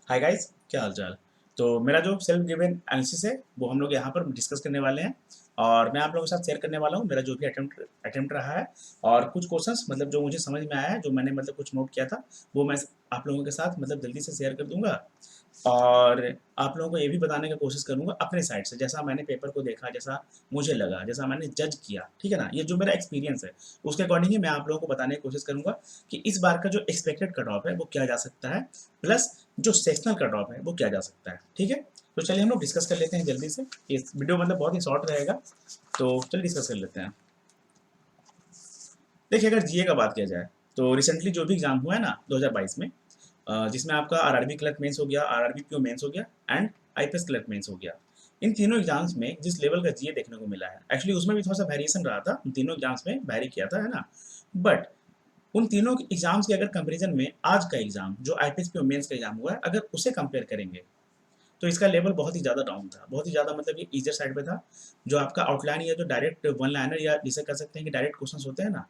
Hi guys, क्या हाल चाल। तो मेरा जो सेल्फ गिवन एनालिसिस है वो हम लोग यहाँ पर डिस्कस करने वाले हैं और मैं आप लोगों के साथ शेयर करने वाला हूँ मेरा जो भी अटेम्प्ट रहा है। और कुछ क्वेश्चंस मतलब जो मुझे समझ में आया है, जो मैंने मतलब कुछ नोट किया था, वो मैं आप लोगों के साथ मतलब जल्दी से शेयर कर दूंगा। और आप लोगों को ये भी बताने की कोशिश करूंगा अपने साइड से, जैसा मैंने पेपर को देखा, जैसा मुझे लगा, जैसा मैंने जज किया, ठीक है ना। ये जो मेरा एक्सपीरियंस है उसके अकॉर्डिंग ही मैं आप लोगों को बताने की कोशिश करूंगा कि इस बार का जो एक्सपेक्टेड कट ऑफ है वो क्या जा सकता है, प्लस जो सेक्शनल कट ऑफ है वो क्या जा सकता है। ठीक है, तो चलिए हम लोग डिस्कस कर लेते हैं जल्दी से। इस वीडियो मतलब बहुत ही शॉर्ट रहेगा, तो चलिए डिस्कस कर लेते हैं। देखिए, अगर जीए का बात किया जाए तो रिसेंटली जो भी एग्जाम हुआ है ना 2022 में, जिसमें आपका आरआरबी क्लर्क मेंस हो गया, आरआरबी पीओ मेंस हो गया एंड आईपीएस क्लर्क मेंस हो गया। इन तीनों एग्जाम्स में जिस लेवल का जीए देखने को मिला है, एक्चुअली उसमें भी थोड़ा सा वेरिएशन रहा था, उन तीनों एग्जाम्स में वेरी किया था, है ना। बट उन तीनों एग्जाम्स के अगर कंपैरिजन में आज का एग्जाम जो आईपीएस पीओ मेंस का एग्जाम हुआ है, अगर उसे कंपेयर करेंगे तो इसका लेवल बहुत ही ज़्यादा डाउन था, बहुत ही ज़्यादा मतलब ये ईजर साइड पे था। जो आपका आउटलाइन या जो डायरेक्ट वन लाइनर या जिसे कह सकते हैं कि डायरेक्ट क्वेश्चंस होते हैं ना,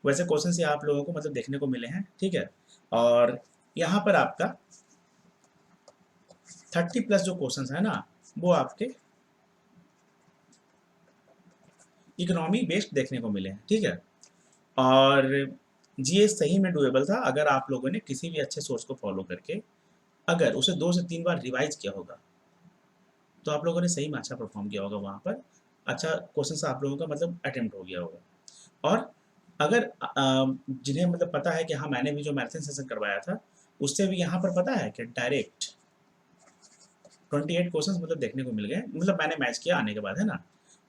वैसे क्वेश्चंस ये आप लोगों को मतलब देखने को मिले हैं, ठीक है। और यहाँ पर आपका 30+ जो क्वेश्चंस है ना, वो आपके इकोनॉमी बेस्ड देखने को मिले हैं, ठीक है। और जीए सही में डुएबल था अगर आप लोगों ने किसी भी अच्छे सोर्स को फॉलो करके अगर उसे 2 से 3 बार रिवाइज किया होगा, तो आप लोगों ने सही में अच्छा परफॉर्म किया होगा वहाँ पर। अच्छा क्वेश्चन आप लोगों का मतलब अटेम्प्ट हो गया होगा। और अगर जिन्हें मतलब पता है कि हाँ मैंने भी जो मैराथन सेशन करवाया था, उससे भी यहाँ पर पता है कि डायरेक्ट 28 क्वेश्चन मतलब देखने को मिल गए, मतलब मैंने मैच किया आने के बाद, है ना।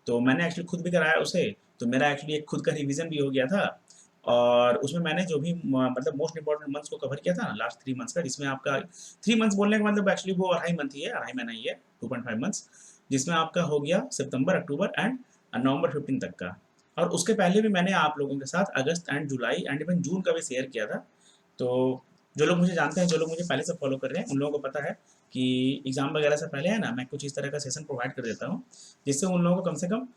तो मैंने एक्चुअली खुद भी कराया उसे, तो मेरा एक्चुअली एक खुद का रिवीजन भी हो गया था। और उसमें मैंने जो भी मतलब मोस्ट इंपॉर्टेंट मंथ्स को कवर किया था ना, लास्ट 3 मंथ्स का, जिसमें आपका 3 मंथ्स बोलने का मतलब एक्चुअली वो 2.5 मंथ ही है, 2.5 महीना ही है, 2.5 मंथ्स, जिसमें आपका हो गया सितंबर, अक्टूबर एंड नवंबर 15 तक का। और उसके पहले भी मैंने आप लोगों के साथ अगस्त एंड जुलाई एंड इवन जून का भी शेयर किया था। तो जो लोग मुझे जानते हैं, जो लोग मुझे पहले से फॉलो कर रहे हैं, उन लोगों को पता है कि एग्जाम वगैरह से पहले है ना, मैं कुछ इस तरह का सेशन प्रोवाइड कर देता हूँ, जिससे उन लोगों को कम से कम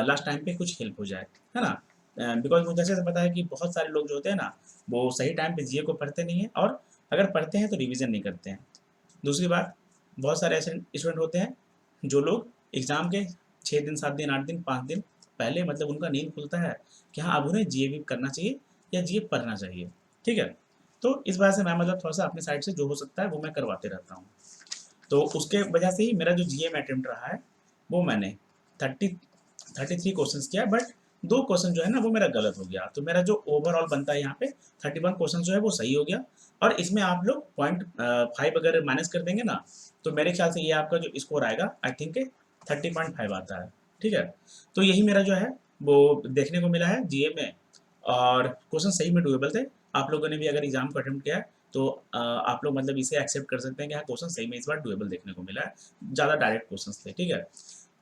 लास्ट टाइम पे कुछ हेल्प हो जाए, है ना। बिकॉज मुझे अच्छे से पता है कि बहुत सारे लोग जो होते हैं ना, वो सही टाइम पे जीए को पढ़ते नहीं है, और अगर पढ़ते हैं तो रिवीजन नहीं करते हैं। दूसरी बात, बहुत सारे ऐसे स्टूडेंट होते हैं जो लोग एग्जाम के 6 दिन, 7 दिन, 8 दिन, 5 दिन पहले मतलब उनका नींद खुलता है कि हाँ अब उन्हें जीए भी करना चाहिए या जीए पढ़ना चाहिए, ठीक है। तो इस वजह से मैं मतलब थोड़ा सा अपनी साइड से जो हो सकता है वो मैं करवाते रहता हूँ। तो उसके वजह से ही मेरा जो जीए में अटेम्प्ट रहा है, वो मैंने 33 क्वेश्चन किया, बट 2 क्वेश्चन जो है ना वो मेरा गलत हो गया, तो मेरा जो ओवरऑल बनता है यहाँ पे 31 क्वेश्चन जो है वो सही हो गया। और इसमें आप लोग 0.5 अगर माइनस कर देंगे ना, तो मेरे ख्याल से ये आपका जो स्कोर आएगा आई थिंक 30.5 आता है, ठीक है। तो यही मेरा जो है वो देखने को मिला है जीए में। और क्वेश्चन सही में डुएबल थे। आप लोगों ने भी अगर एग्जाम को अटेम्प्ट किया है तो आप लोग मतलब इसे एक्सेप्ट कर सकते हैं कि हाँ क्वेश्चन सही में इस बार डुएबल देखने को मिला है। ज़्यादा डायरेक्ट क्वेश्चन थे, ठीक है।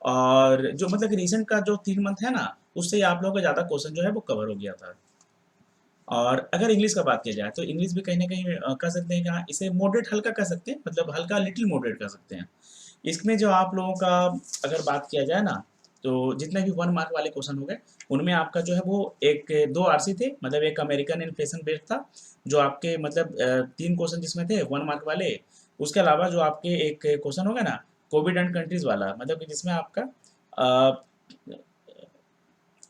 और जो मतलब रिसेंट का जो 3 मंथ है ना, उससे ही आप लोगों का ज़्यादा क्वेश्चन जो है वो कवर हो गया था। और अगर इंग्लिश का बात किया जाए तो इंग्लिश भी कहीं ना कहीं कह सकते हैं कि हाँ इसे मॉडरेट हल्का कह सकते हैं, मतलब हल्का लिटिल मॉडरेट कह सकते हैं। इसमें जो आप लोगों का अगर बात किया जाए ना, तो जितने भी 1 मार्क वाले क्वेश्चन हो गए, उनमें आपका जो है वो एक 2 आरसी थे, मतलब एक अमेरिकन इन्फ्लेशन बेस्ड था, जो आपके मतलब 3 क्वेश्चन जिसमें थे 1 मार्क वाले। उसके अलावा जो आपके एक क्वेश्चन होगा ना, कोविड एंड कंट्रीज वाला, मतलब कि जिसमें आपका अ,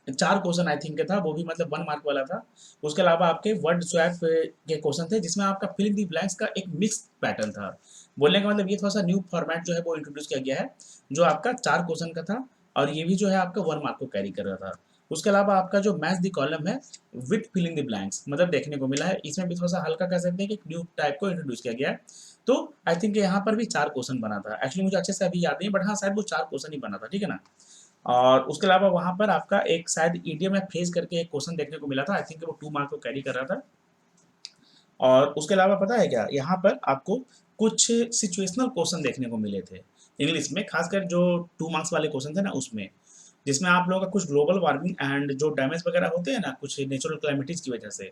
4 क्वेश्चन आई थिंक था, वो भी मतलब 1 मार्क वाला था। उसके अलावा आपके वर्ड स्वैप के क्वेश्चन थे, जिसमें आपका फिल इन दी ब्लैंक्स का एक मिक्स पैटर्न था। बोलने का मतलब ये थोड़ा सा न्यू फॉर्मेट जो है वो इंट्रोड्यूस किया गया है, जो आपका 4 क्वेश्चन का था, और ये भी जो है आपका 1 मार्क को कैरी कर रहा था। उसके अलावा आपका जो मैच द कॉलम है with fill in the blanks मतलब देखने को मिला है, इसमें भी थोड़ा सा हल्का कह सकते हैं कि एक न्यू टाइप को इंट्रोड्यूस किया गया है। तो आई थिंक यहाँ पर भी 4 क्वेश्चन बना था, एक्चुअली मुझे अच्छे से अभी याद नहीं, बट हाँ शायद वो 4 क्वेश्चन ही बना था, ठीक है ना। और उसके अलावा वहाँ पर आपका एक शायद ईडियम या फ्रेज करके एक क्वेश्चन देखने को मिला था, आई थिंक वो 2 मार्क को कैरी कर रहा था। और उसके अलावा पता है क्या, यहाँ पर आपको कुछ सिचुएशनल क्वेश्चन देखने को मिले थे इंग्लिश में, खासकर जो 2 मार्क्स वाले क्वेश्चन थे ना उसमें, जिसमें आप लोगों का कुछ ग्लोबल वार्मिंग एंड जो डैमेज वगैरह होते हैं ना कुछ नेचुरल क्लाइमेटीज की वजह से,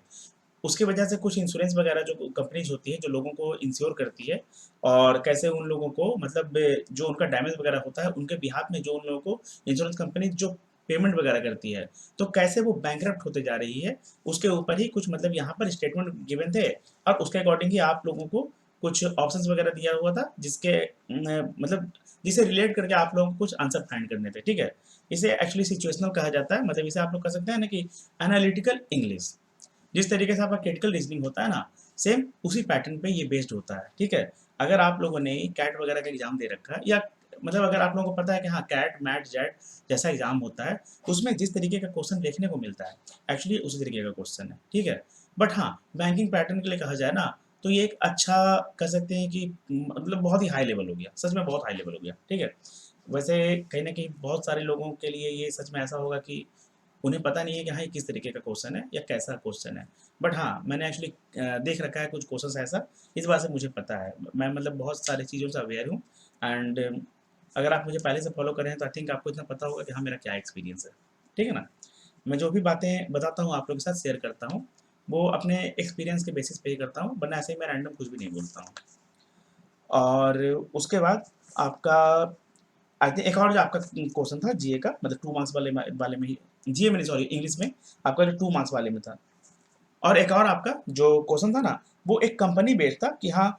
उसकी वजह से कुछ इंश्योरेंस वगैरह जो कंपनीज होती है जो लोगों को इंश्योर करती है, और कैसे उन लोगों को मतलब जो उनका डैमेज वगैरह होता है उनके बिहाफ में जो उन लोगों को इंश्योरेंस कंपनी जो पेमेंट वगैरह करती है, तो कैसे वो बैंकरप्ट होते जा रही है, उसके ऊपर ही कुछ मतलब यहाँ पर स्टेटमेंट गिवन थे। और उसके अकॉर्डिंग ही आप लोगों को कुछ ऑप्शंस वगैरह दिया हुआ था जिसके मतलब जिसे रिलेट करके आप लोगों को कुछ आंसर फाइंड करने थे, ठीक है। इसे एक्चुअली सिचुएशनल कहा जाता है, मतलब इसे आप लोग कह सकते हैं ना कि एनालिटिकल इंग्लिश। जिस तरीके से आपका क्रिटिकल रीजनिंग होता है ना, सेम उसी पैटर्न पे ये बेस्ड होता है, ठीक है। अगर आप लोगों ने कैट वगैरह का एग्जाम दे रखा है, या मतलब अगर आप लोगों को पता है कि हाँ कैट मैट जेट जैसा एग्जाम होता है, उसमें जिस तरीके का क्वेश्चन देखने को मिलता है एक्चुअली उसी तरीके का क्वेश्चन है, ठीक है। बट हाँ, बैंकिंग पैटर्न के लिए कहा जाए ना, तो ये एक अच्छा कह सकते हैं कि मतलब बहुत ही हाई लेवल हो गया, सच में बहुत हाई लेवल हो गया, ठीक है। वैसे कहीं ना कहीं बहुत सारे लोगों के लिए ये सच में ऐसा होगा कि उन्हें पता नहीं है कि हाँ ये किस तरीके का क्वेश्चन है या कैसा क्वेश्चन है। बट हाँ, मैंने एक्चुअली देख रखा है कुछ क्वेश्चन ऐसा, इस बात से मुझे पता है, मैं मतलब बहुत सारी चीज़ों से अवेयर हूँ। एंड अगर आप मुझे पहले से फॉलो करें तो आई थिंक आपको इतना पता होगा कि हाँ मेरा क्या एक्सपीरियंस है, ठीक है ना। मैं जो भी बातें बताता हूँ आप लोगों के साथ शेयर करता हूँ, वो अपने एक्सपीरियंस के बेसिस पे ही करता हूँ, वरना ऐसे ही मैं रैंडम कुछ भी नहीं बोलता हूँ। और उसके बाद आपका आई थिंक एक और जो आपका क्वेश्चन था जीए का, मतलब 2 मार्क्स वाले में ही, जीए में नहीं सॉरी इंग्लिश में, आपका जो 2 मार्क्स वाले में था। और एक और आपका जो क्वेश्चन था ना, वो एक कंपनी बेस्ड था कि हाँ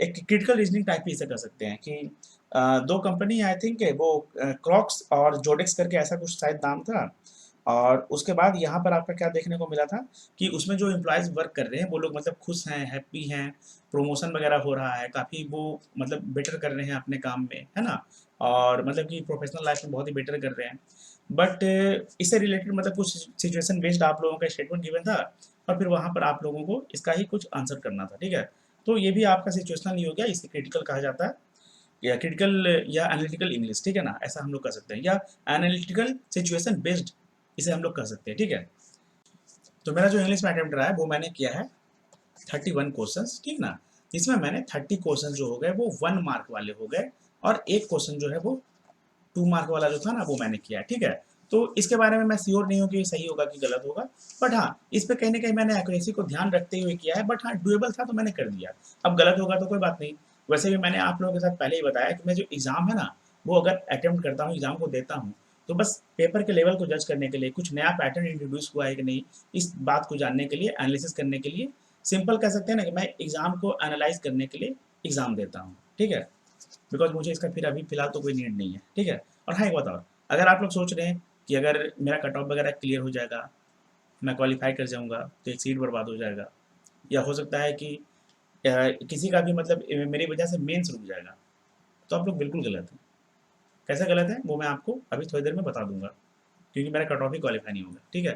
एक क्रिटिकल रीजनिंग टाइप भी इसे कर सकते हैं कि 2 कंपनी आई थिंक है वो क्रॉक्स और जोडेक्स करके ऐसा कुछ शायद नाम था। और उसके बाद यहाँ पर आपका क्या देखने को मिला था कि उसमें जो एम्प्लॉइज़ वर्क कर रहे हैं वो लोग मतलब खुश हैं, हैप्पी हैं, प्रमोशन वगैरह हो रहा है, काफ़ी वो मतलब बेटर कर रहे हैं अपने काम में, है ना? और मतलब कि प्रोफेशनल लाइफ में बहुत ही बेटर कर रहे हैं। बट इससे रिलेटेड मतलब कुछ सिचुएशन बेस्ड आप लोगों का स्टेटमेंट गिवन था, और फिर वहाँ पर आप लोगों को इसका ही कुछ आंसर करना था, ठीक है। तो ये भी आपका सिचुएशनल ही हो गया, इसे क्रिटिकल कहा जाता है, या क्रिटिकल या एनालिटिकल इंग्लिश, ठीक है ना, ऐसा हम लोग कर सकते हैं, या एनालिटिकल सिचुएशन बेस्ड इसे हम लोग कर सकते हैं, ठीक है। तो मेरा जो इंग्लिश में अटेम्प्ट रहा है वो मैंने किया है 31 क्वेश्चंस, ठीक ना। इसमें मैंने 30 क्वेश्चन जो हो गए वो 1 मार्क वाले हो गए, और एक क्वेश्चन जो है वो 2 मार्क वाला जो था ना वो मैंने किया है, ठीक है। तो इसके बारे में मैं श्योर नहीं हूँ कि सही होगा कि गलत होगा, बट हाँ इस पे कहीं ना कहीं मैंने एक्यूरेसी को ध्यान रखते हुए किया है, बट हाँ डुएबल था तो मैंने कर दिया। अब गलत होगा तो कोई बात नहीं। वैसे भी मैंने आप लोगों के साथ पहले ही बताया कि मैं जो एग्ज़ाम है ना, वो अगर अटेम्प्ट करता हूँ, एग्ज़ाम को देता हूँ, तो बस पेपर के लेवल को जज करने के लिए, कुछ नया पैटर्न इंट्रोड्यूस हुआ है कि नहीं, इस बात को जानने के लिए, एनालिसिस करने के लिए, सिंपल कह सकते हैं ना कि मैं एग्ज़ाम को एनालाइज करने के लिए एग्ज़ाम देता हूँ, ठीक है। बिकॉज़ मुझे इसका फिर अभी फ़िलहाल तो कोई नीड नहीं है, ठीक है? और हाँ, एक बात और, अगर आप लोग सोच रहे हैं कि अगर मेरा कट ऑफ वगैरह क्लियर हो जाएगा, मैं क्वालीफ़ाई कर जाऊँगा, तो एक सीट बर्बाद हो जाएगा, या हो सकता है कि किसी का भी मतलब मेरी वजह से मेंस रुक जाएगा, तो आप लोग बिल्कुल गलत हैं। कैसे गलत हैं, वो मैं आपको अभी थोड़ी देर में बता दूँगा, क्योंकि मेरा कट ऑफ ही क्वालीफ़ाई नहीं होगा, ठीक है?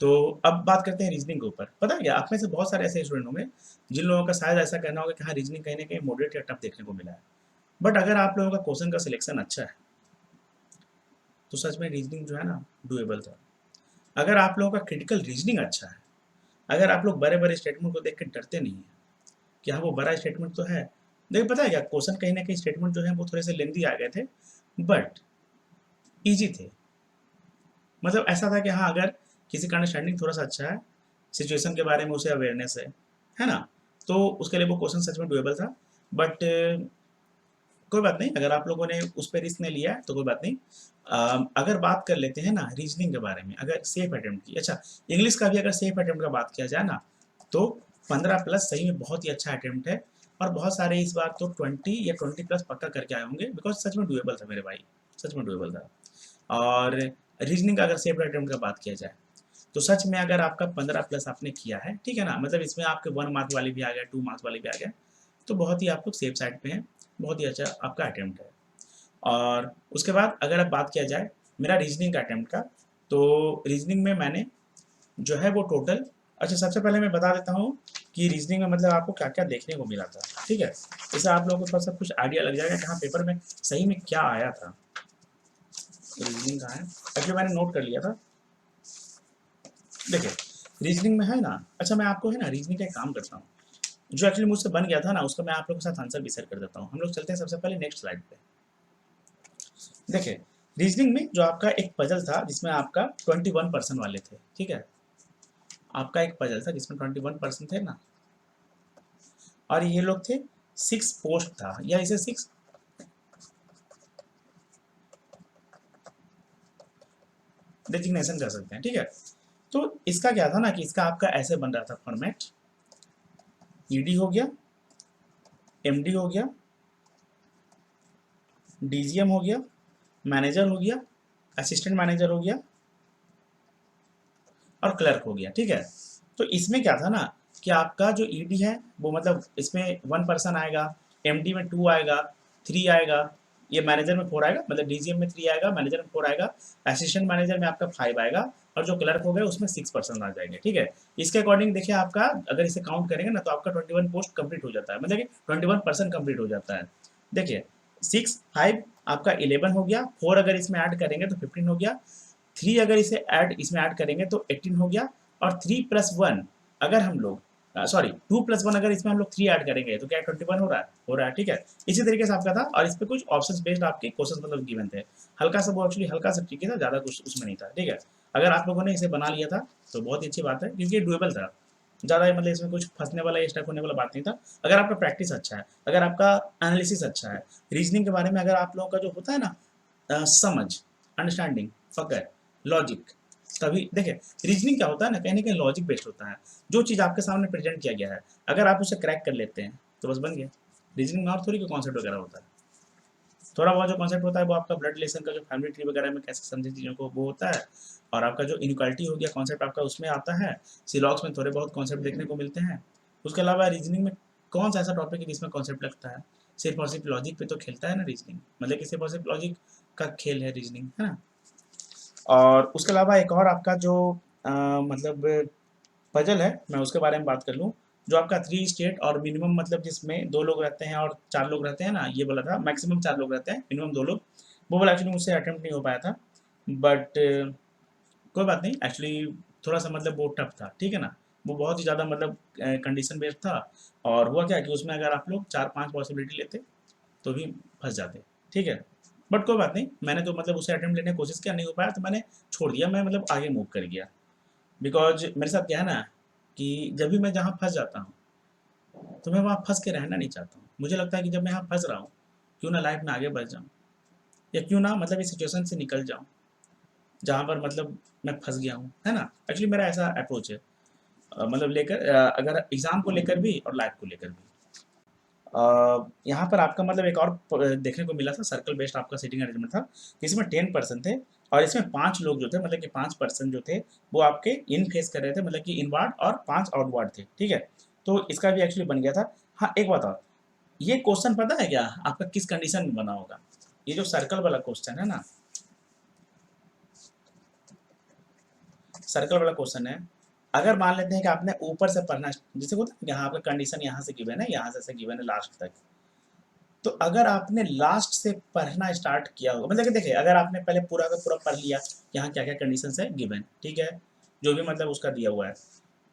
तो अब बात करते हैं रीज़निंग के ऊपर। पता है क्या, आप में से बहुत सारे ऐसे स्टूडेंट होंगे, जिन लोगों का शायद ऐसा कहना होगा कि हाँ, रीज़निंग कहीं न कहीं मॉडरेट या टफ देखने को मिला है। बट अगर आप लोगों का क्वेश्चन का सिलेक्शन अच्छा है, तो सच में रीजनिंग जो है ना डुएबल था। अगर आप लोगों का क्रिटिकल रीजनिंग अच्छा है, अगर आप लोग बड़े-बड़े स्टेटमेंट को देख के डरते नहीं हैं कि हाँ, वो बड़ा स्टेटमेंट तो है। देखिए पता है क्या, क्वेश्चन कहीं न कहीं स्टेटमेंट जो है वो थोड़े से लेंथी आ गए थे, बट ईज़ी थे। मतलब ऐसा था कि हाँ, अगर किसी का अंडरस्टैंडिंग थोड़ा-सा अच्छा है, सिचुएशन के बारे में उसे अवेयरनेस है ना? तो उसके लिए वो क्वेश्चन सच में डुएबल था। बट कोई बात नहीं, अगर आप लोगों ने उस पे रिस्क नहीं लिया है तो कोई बात नहीं। अगर बात कर लेते हैं ना रीजनिंग के बारे में, अगर सेफ अटेम्प्ट की, अच्छा इंग्लिश का भी अगर सेफ अटेम्प्ट का बात किया जाए ना, तो 15 प्लस सही में बहुत ही अच्छा अटेम्प्ट है, और बहुत सारे इस बार तो 20 या 20 प्लस पक्का करके आए होंगे, बिकॉज सच में डुएबल था मेरे भाई, सच में डुएबल था। और रीजनिंग का अगर सेफ अटेम्प्ट का बात किया जाए, तो सच में अगर आपका 15 प्लस आपने किया है, ठीक है ना, मतलब इसमें आपके 1 मार्क वाले भी आ गए, 2 मार्क्स वाले भी आ गए, तो बहुत ही आप लोग सेफ साइड पे हैं, बहुत ही अच्छा आपका अटेम्प्ट है। और उसके बाद अगर अब बात किया जाए मेरा रीजनिंग का अटेम्प्ट का, तो रीजनिंग में मैंने जो है वो टोटल, अच्छा सबसे पहले मैं बता देता हूँ कि रीजनिंग में मतलब आपको क्या-क्या देखने को मिला था, ठीक है? इससे आप लोगों को थोड़ा-सा कुछ आइडिया लग जाएगा कि हाँ, पेपर में सही में क्या आया था। रीजनिंग कहाँ है? एक्चुअली मैंने नोट कर लिया था। देखिए, रीजनिंग में है ना, अच्छा मैं आपको है ना रीजनिंग का एक काम करता हूँ, जो एक्चुअली मुझसे बन गया था ना, उसका मैं आप लोगों के साथ आंसर भी शेयर कर देता हूँ। हम लोग चलते हैं सबसे पहले नेक्स्ट स्लाइड पे। देखिए, रीजनिंग में जो आपका एक पजल था जिसमें आपका 21% वाले थे, ठीक है? आपका एक पजल था जिसमें 21% थे ना, और ये लोग थे 6 पोस्ट था, या इसे 6 डेजिग्नेशन कर सकते हैं, ठीक है? तो इसका क्या था ना कि इसका आपका ऐसे बन रहा था फॉर्मेट, ईडी हो गया, एमडी हो गया, डीजीएम हो गया, मैनेजर हो गया, असिस्टेंट मैनेजर हो गया और क्लर्क हो गया। ठीक है, तो इसमें क्या था ना कि आपका जो ईडी है वो मतलब इसमें 1 पर्सन आएगा, एमडी में 2 आएगा, 3 आएगा, ये मैनेजर में 4 आएगा, मतलब डीजीएम में 3 आएगा, मैनेजर में 4 आएगा, असिस्टेंट मैनेजर में आपका 5 आएगा और जो क्लर्क हो गए उसमें 6 पर्सन आ जाएंगे। ठीक है, इसके अकॉर्डिंग देखिए आपका अगर इसे काउंट करेंगे ना तो आपका 21 पोस्ट कंप्लीट हो जाता है, मतलब कि 21% कंप्लीट हो जाता है। देखिए 6 5 आपका 11 हो गया, 4 अगर इसमें ऐड करेंगे तो 15 हो गया, 3 अगर इसमें ऐड करेंगे तो 18 हो गया और 3+1 अगर हम लोग सॉरी 2+1 अगर इसमें हम लोग 3 ऐड करेंगे तो क्या 21 हो रहा है। ठीक है, इसी तरीके से आपका था और इस पे कुछ ऑप्शंस बेस्ड आपके क्वेश्चन मतलब गिवन थे, हल्का सा वो एक्चुअली हल्का सा ट्रिकी था, ज़्यादा कुछ उसमें नहीं था। ठीक है, अगर आप लोगों ने इसे बना लिया था तो बहुत ही अच्छी बात है क्योंकि डुएबल था, ज़्यादा मतलब इसमें कुछ फंसने वाला या स्टक होने वाला बात नहीं था। अगर आपका प्रैक्टिस अच्छा है, अगर आपका एनालिसिस अच्छा है, रीजनिंग के बारे में अगर आप लोगों का जो होता है ना समझ, अंडरस्टैंडिंग, फकर, लॉजिक, तभी देखिए रीजनिंग क्या होता है ना कहीं ना कहीं लॉजिक बेस्ड होता है। जो चीज़ आपके सामने प्रेजेंट किया गया है अगर आप उसे क्रैक कर लेते हैं तो बस बन गया। रीजनिंग में और थोड़ी कोई कॉन्सेप्ट वगैरह होता है, थोड़ा बहुत जो कॉन्सेप्ट होता है वो आपका ब्लड रिलेशन का जो फैमिली ट्री वगैरह में कैसे समझे चीज़ों को वो होता है, और आपका जो इनक्वालिटी हो गया कॉन्सेप्ट आपका उसमें आता है, सिलॉक्स में थोड़े बहुत कॉन्सेप्ट देखने को मिलते हैं। उसके अलावा रीजनिंग में कौन सा ऐसा टॉपिक है जिसमें कॉन्सेप्ट लगता है, सिर्फ और सिर्फ लॉजिक पे तो खेलता है ना रीजनिंग, मतलब कि सिर्फ और सिर्फ लॉजिक का खेल है रीजनिंग, है ना। और उसके अलावा एक और आपका जो मतलब पजल है मैं उसके बारे में बात कर लूँ, जो आपका 3 स्टेट और मिनिमम मतलब जिसमें 2 लोग रहते हैं और 4 लोग रहते हैं ना, ये बोला था मैक्सिमम 4 लोग रहते हैं, मिनिमम 2 लोग, वो वाला एक्चुअली मुझसे अटेम्प्ट नहीं हो पाया था, बट कोई बात नहीं, एक्चुअली थोड़ा-सा मतलब वो टफ था, ठीक है ना? वो बहुत ही ज़्यादा मतलब कंडीशन बेस्ड था और हुआ क्या कि उसमें अगर आप लोग 4-5 पॉसिबिलिटी लेते, तो भी फँस जाते, ठीक है? बट कोई बात नहीं, मैंने तो मतलब उसे अटेम्प्ट लेने की कोशिश किया, नहीं हो पाया तो मैंने छोड़ दिया, मैं मतलब आगे मूव कर गया। बिकॉज़ मेरे साथ क्या है ना कि जब भी मैं जहाँ फँस जाता हूँ, तो मैं वहाँ फँस के रहना नहीं चाहता हूँ। मुझे लगता है कि जब मैं यहाँ फँस रहा हूँ, क्यों ना लाइफ़ में आगे बढ़ जाऊँ या क्यों ना मतलब इस सिचुएशन से निकल जाऊँ, जहाँ पर मतलब मैं फँस गया हूँ, है ना? एक्चुअली मेरा ऐसा अप्रोच है मतलब लेकर अगर एग्ज़ाम को लेकर भी और लाइफ़ को लेकर भी। यहाँ पर आपका मतलब एक और देखने को मिला था सर्कल बेस्ड आपका सीटिंग अरेंजमेंट था, जिसमें 10 पर्सन थे और इसमें 5 लोग जो थे मतलब कि 5 पर्सन जो थे, वो आपके इन फेस कर रहे थे मतलब कि इनवार्ड और 5 आउटवार्ड थे, ठीक है? तो इसका भी एक्चुअली बन गया था। हाँ, एक बात और, ये क्वेश्चन पता है क्या आपका किस कंडीशन में बना होगा? ये जो सर्कल वाला क्वेश्चन है ना, सर्कल वाला क्वेश्चन है, अगर मान लेते हैं कि आपने ऊपर से पढ़ना जैसे होता है कि हाँ, आपका कंडीशन यहाँ से गिवन है, यहाँ से ऐसे गिवन है लास्ट तक। तो अगर आपने लास्ट से पढ़ना स्टार्ट किया होगा मतलब कि देखिए अगर आपने पहले पूरा का पूरा पढ़ लिया यहाँ क्या क्या कंडीशंस है गिवन, ठीक है, जो भी मतलब उसका दिया हुआ है,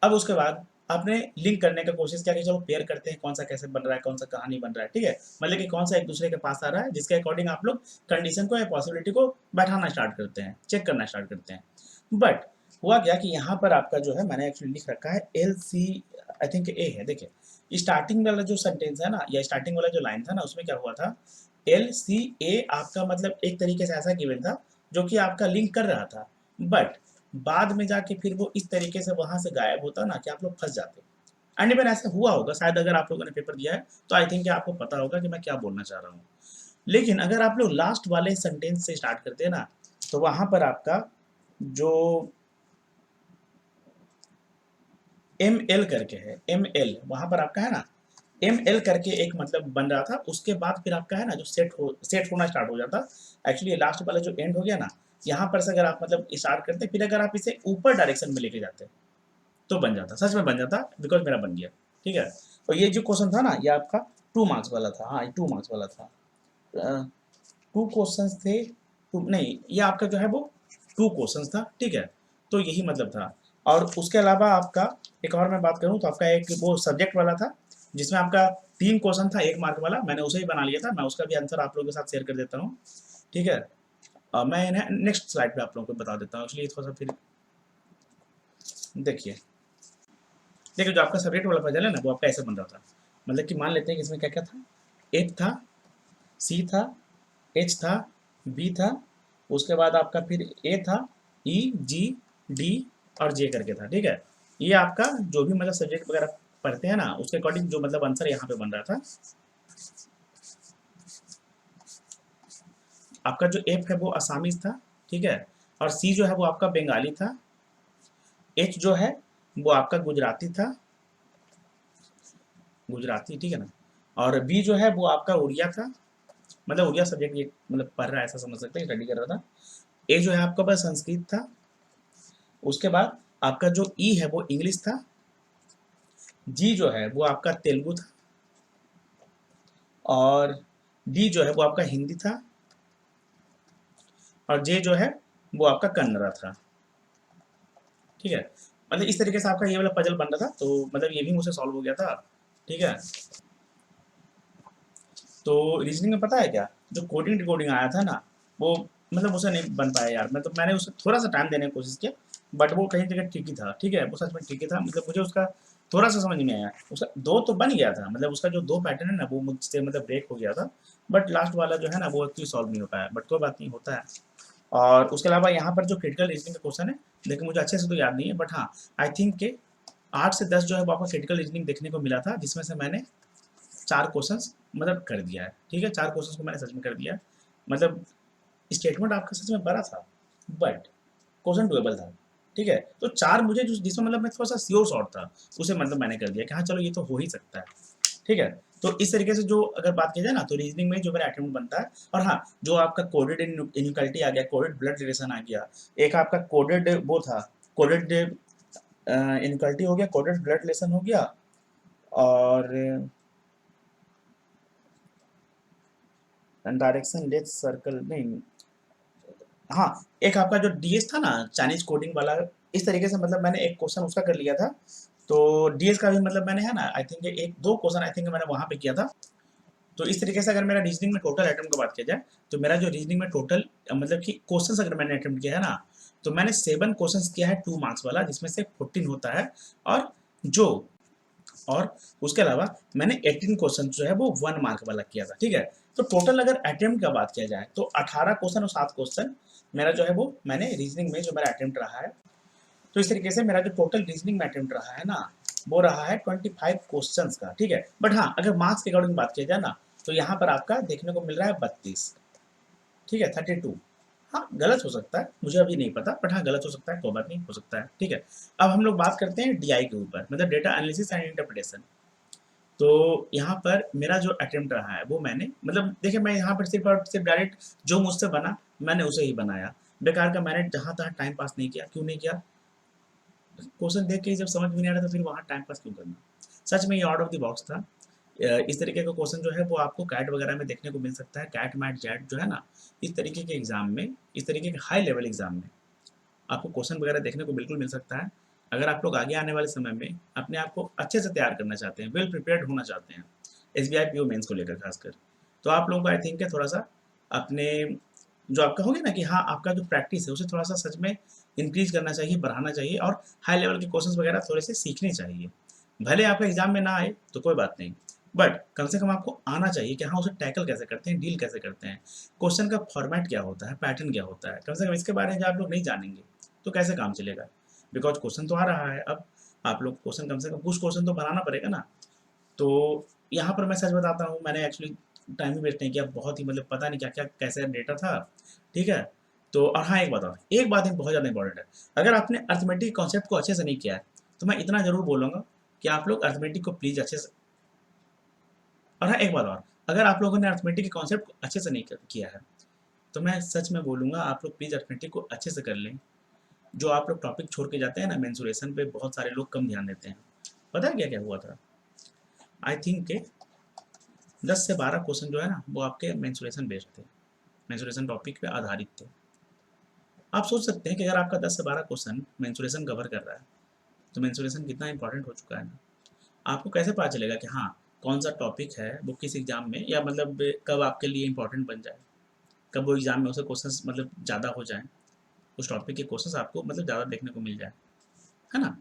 अब उसके बाद आपने लिंक करने का कोशिश किया कि चलो पेयर करते हैं कौन सा कैसे बन रहा है, कौन सा कहानी बन रहा है, ठीक है, मतलब कि कौन सा एक दूसरे के पास आ रहा है जिसके अकॉर्डिंग आप लोग कंडीशन को या पॉसिबिलिटी को बैठाना स्टार्ट करते हैं, चेक करना स्टार्ट करते हैं। बट हुआ क्या कि यहाँ पर आपका जो है मैंने एक्चुअली लिख रखा है एल सी आई थिंक ए है, देखिए स्टार्टिंग वाला जो सेंटेंस है ना या स्टार्टिंग वाला जो लाइन था ना उसमें क्या हुआ था, एल सी ए आपका मतलब एक तरीके से ऐसा गिवन था जो कि आपका लिंक कर रहा था, बट बाद में जाके फिर वो इस तरीके से वहां से गायब होता ना कि आप लोग फंस जाते। एंड इवन ऐसा हुआ होगा शायद, अगर आप लोगों ने पेपर दिया है तो आई थिंक आपको पता होगा कि मैं क्या बोलना चाह रहा हूँ। लेकिन अगर आप लोग लास्ट वाले सेंटेंस से स्टार्ट करते हैं ना तो वहां पर आपका जो एम एल करके है, एम एल वहां पर आपका है ना, एम एल करके एक मतलब बन रहा था, उसके बाद फिर आपका है ना जो सेट होना स्टार्ट हो जाता। एक्चुअली लास्ट वाला जो एंड हो गया ना, यहाँ पर से अगर आप मतलब स्टार्ट करते फिर अगर आप इसे ऊपर डायरेक्शन में लेके जाते तो बन जाता, सच में बन जाता, बिकॉज मेरा बन गया, ठीक है। और ये जो क्वेश्चन था ना ये आपका 2 मार्क्स वाला था, हाँ 2 मार्क्स वाला था, 2 क्वेश्चन थे, नहीं ये आपका जो है वो 2 क्वेश्चन था, ठीक है, तो यही मतलब था। और उसके अलावा आपका एक और मैं बात करूँ तो आपका एक वो सब्जेक्ट वाला था जिसमें आपका 3 क्वेश्चन था 1 मार्क वाला, मैंने उसे ही बना लिया था, मैं उसका भी आंसर आप लोगों के साथ शेयर कर देता हूँ, ठीक है। मैं इन्हें नेक्स्ट स्लाइड पे आप लोगों को बता देता हूँ, इसलिए थोड़ा सा फिर देखिए, देखिए जो आपका सब्जेक्ट वाला पजल है ना वो आपका ऐसे बन रहा था, मतलब कि मान लेते हैं कि इसमें क्या क्या था, एफ था, सी था, एच था, बी था, उसके बाद आपका फिर ए था, ई जी डी और जे करके था, ठीक है। ये आपका जो भी मतलब सब्जेक्ट वगैरह पढ़ते हैं ना उसके अकॉर्डिंग जो मतलब आंसर यहाँ पे बन रहा था, आपका जो एफ है वो असामीज था, ठीक है, और सी जो है वो आपका बंगाली था, एच जो है वो आपका गुजराती था, गुजराती, ठीक है ना, और बी जो है वो आपका उड़िया था, मतलब उड़िया सब्जेक्ट ये मतलब पढ़ रहा है ऐसा समझ सकते हैं, स्टडी कर रहा था। ए जो है आपका पास संस्कृत था, उसके बाद आपका जो ई है वो इंग्लिश था, जी जो है वो आपका तेलुगु था, और डी जो है वो आपका हिंदी था, और जे जो है वो आपका कन्नड़ा था, ठीक है। मतलब इस तरीके से आपका ये वाला पजल बन रहा था, तो मतलब ये भी मुझसे सॉल्व हो गया था, ठीक है। तो रीजनिंग में पता है क्या, जो कोडिंग डिकोडिंग आया था ना, वो मतलब उसे नहीं बन पाया यार, मतलब मैंने उसे थोड़ा सा टाइम देने की कोशिश किया, बट वो कहीं जगह ट्रिकी था, ठीक है, वो सच में ट्रिकी था, मतलब मुझे उसका थोड़ा सा समझ नहीं आया, उसका दो तो बन गया था, मतलब उसका जो दो पैटर्न है ना वो मुझसे मतलब ब्रेक हो गया था, बट लास्ट वाला जो है ना वो एक्चुअली सॉल्व नहीं हो पाया, बट कोई बात नहीं, होता है। और उसके अलावा यहाँ पर जो क्रिटिकल रीजनिंग का क्वेश्चन है, लेकिन मुझे अच्छे से तो याद नहीं है, बट हाँ, आई थिंक के 8 से 10 जो है वो आपको क्रिटिकल रीजनिंग देखने को मिला था, जिसमें से मैंने 4 क्वेश्चंस मतलब कर दिया है, ठीक है, 4 क्वेश्चंस को मैंने सच में कर दिया है, मतलब स्टेटमेंट आपका सच में बड़ा था, बट क्वेश्चन डुएबल था, ठीक है, तो 4 मुझे जिसमें मतलब मैं थोड़ा सा श्योर शॉर्ट था, उसे मतलब मैंने कर दिया कि हाँ चलो ये तो हो ही सकता है, ठीक है। तो इस तरीके से जो अगर बात की जाए ना, तो रीजनिंग में जो मेरा अटेम्प्ट बनता है, और हाँ, जो आपका कोडेड इनइक्वालिटी आ गया, कोडेड ब्लड रिलेशन आ गया, एक आपका कोडेड वो था, कोडेड इनइक्वालिटी हो गया, कोडेड ब्लड रिलेशन हो गया, और डायरेक्शन लेस सर्कल नहीं, हाँ, एक आपका जो डीएस था ना, चाइनीज कोडिंग वाला, इस तरीके से मतलब मैंने एक क्वेश्चन उसका कर लिया था, तो डीएस का भी मतलब मैंने है ना, आई थिंक एक दो क्वेश्चन आई थिंक मैंने वहां पे किया था। तो इस तरीके से अगर मेरा रीजनिंग में टोटल अटेम्प्ट की बात किया जाए, तो मेरा जो रीजनिंग में टोटल मतलब कि क्वेश्चन अगर मैंने अटेम्प्ट किया है ना, तो मैंने 7 क्वेश्चन किया है 2 मार्क्स वाला, जिसमें से 14 होता है, और जो और उसके अलावा मैंने 18 क्वेश्चन जो है वो 1 मार्क वाला किया था, ठीक है। तो टोटल अगर अटेम्प्ट का बात किया जाए, तो 18 क्वेश्चन और 7 क्वेश्चन मेरा जो है वो मैंने रीजनिंग में जो मेरा अटेम्प्ट रहा है, तो इस तरीके से मेरा जो टोटल रीजनिंग में अटेम्प्ट रहा है ना, वो रहा है 25 क्वेश्चंस का, ठीक है। बट हाँ, अगर मार्क्स के अकॉर्डिंग बात किया जाए ना, तो यहाँ पर आपका देखने को मिल रहा है 32, ठीक है, 32। हाँ, गलत हो सकता है, मुझे अभी नहीं पता, बट हाँ गलत हो सकता है, कोई बात नहीं, हो सकता है, ठीक है। अब हम लोग बात करते हैं डीआई के ऊपर, मतलब डेटा एनालिसिस एंड इंटरप्रिटेशन। तो यहाँ पर मेरा जो अटेम्प्ट रहा है वो मैंने मतलब देखिए, मैं यहाँ पर सिर्फ और सिर्फ डायरेक्ट जो मुझसे बना मैंने उसे ही बनाया, बेकार का मैंने जहाँ तहाँ टाइम पास नहीं किया, क्यों नहीं किया, क्वेश्चन देख के ही जब समझ में नहीं आ रहा, तो फिर वहाँ टाइम पास क्यों करना। सच में ये आउट ऑफ द बॉक्स था। इस तरीके का क्वेश्चन जो है वो आपको कैट वगैरह में देखने को मिल सकता है, कैट मैट जेट जो है ना, इस तरीके के एग्जाम में, इस तरीके के हाई लेवल एग्जाम में आपको क्वेश्चन वगैरह देखने को बिल्कुल मिल सकता है। अगर आप लोग आगे आने वाले समय में अपने आप को अच्छे से तैयार करना चाहते हैं, वेल प्रिपेयर्ड होना चाहते हैं, S B I P O mains को लेकर खासकर, तो आप लोगों को आई थिंक है थोड़ा सा अपने जो आपका हो गया ना कि हाँ, आपका जो प्रैक्टिस है उसे थोड़ा सा सच में इंक्रीज करना चाहिए, बढ़ाना चाहिए, और हाई लेवल के क्वेश्चंस वगैरह थोड़े से सीखने चाहिए। भले आपका एग्जाम में ना आए तो कोई बात नहीं, बट कम से कम आपको आना चाहिए कि हाँ, उसे टैकल कैसे करते हैं, डील कैसे करते हैं, क्वेश्चन का फॉर्मेट क्या होता है, पैटर्न क्या होता है, कम से कम इसके बारे में जब आप लोग नहीं जानेंगे तो कैसे काम चलेगा। बिकॉज क्वेश्चन तो आ रहा है, अब आप लोग क्वेश्चन कम से कम कुछ क्वेश्चन तो बनाना पड़ेगा ना। तो यहाँ पर मैं सच बताता हूँ, मैंने एक्चुअली टाइम भी वेस्ट नहीं किया, बहुत ही मतलब पता नहीं क्या क्या कैसे डेटा था, ठीक है। तो और हाँ, एक बात और, एक बात बहुत ज़्यादा इंपॉर्टेंट है, अगर आपने अर्थमेटिक कॉन्सेप्ट को अच्छे से नहीं किया है, तो मैं इतना ज़रूर बोलूँगा कि आप लोग अर्थमेटिक को प्लीज़ अच्छे से, और हाँ एक बात और, अगर आप लोगों ने अर्थमेटिक के कॉन्सेप्ट को अच्छे से नहीं किया है, तो मैं सच में बोलूँगा आप लोग प्लीज़ अर्थमेटिक को अच्छे से कर लें। जो आप लोग टॉपिक छोड़ के जाते हैं ना, मेंसुरेशन पे बहुत सारे लोग कम ध्यान देते हैं। पता है क्या क्या हुआ था, आई थिंक के 10 से 12 क्वेश्चन जो है ना वो आपके मेंसुरेशन बेस्ड थे, मेंसुरेशन टॉपिक पे आधारित थे। आप सोच सकते हैं कि अगर आपका 10 से 12 क्वेश्चन मेंसुरेशन कवर कर रहा है, तो मेंसुरेशन कितना इंपॉर्टेंट हो चुका है ना। आपको कैसे पता चलेगा कि हाँ, कौन सा टॉपिक है वो किस एग्जाम में, या मतलब कब आपके लिए इंपॉर्टेंट बन जाए, कब वो एग्जाम में उसे क्वेश्चन मतलब ज़्यादा हो जाए, उस टॉपिक के क्वेश्चन आपको मतलब ज़्यादा देखने को मिल जाए, है ना।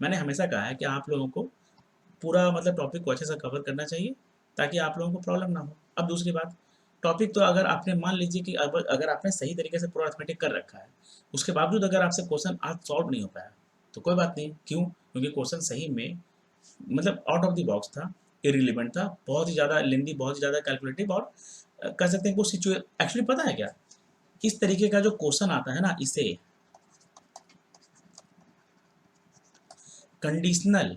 मैंने हमेशा कहा है कि आप लोगों को पूरा मतलब टॉपिक को अच्छे से कवर करना चाहिए, ताकि आप लोगों को प्रॉब्लम ना हो। अब दूसरी बात, टॉपिक तो अगर आपने मान लीजिए कि अगर आपने सही तरीके से पूरा अर्थमेटिक कर रखा है, उसके बावजूद अगर आपसे क्वेश्चन आज सॉल्व नहीं हो पाया, तो कोई बात नहीं, क्यों, क्योंकि क्वेश्चन सही में मतलब आउट ऑफ द बॉक्स था, इररिलेवेंट था, बहुत ही ज़्यादा लेंदी, बहुत ही ज़्यादा कैलकुलेटिव, और कह सकते हैं कि वो एक्चुअली पता है क्या, किस तरीके का जो क्वेश्चन आता है ना, इसे कंडीशनल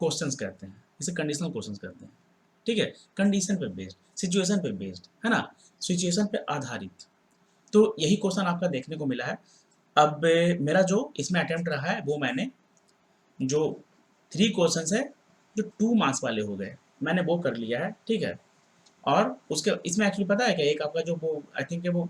क्वेश्चंस कहते हैं, इसे कंडीशनल क्वेश्चंस कहते हैं। ठीक है, कंडीशन पे बेस्ड, सिचुएशन पे बेस्ड, है ना, सिचुएशन पे आधारित। तो यही क्वेश्चन आपका देखने को मिला है। अब मेरा जो इसमें अटेम्प्ट रहा है, वो मैंने जो 3 क्वेश्चंस है जो 2 मार्क्स वाले हो गए, मैंने वो कर लिया है। ठीक है, और उसके इसमें एक्चुअली पता है क्या, एक आपका जो वो आई थिंक वो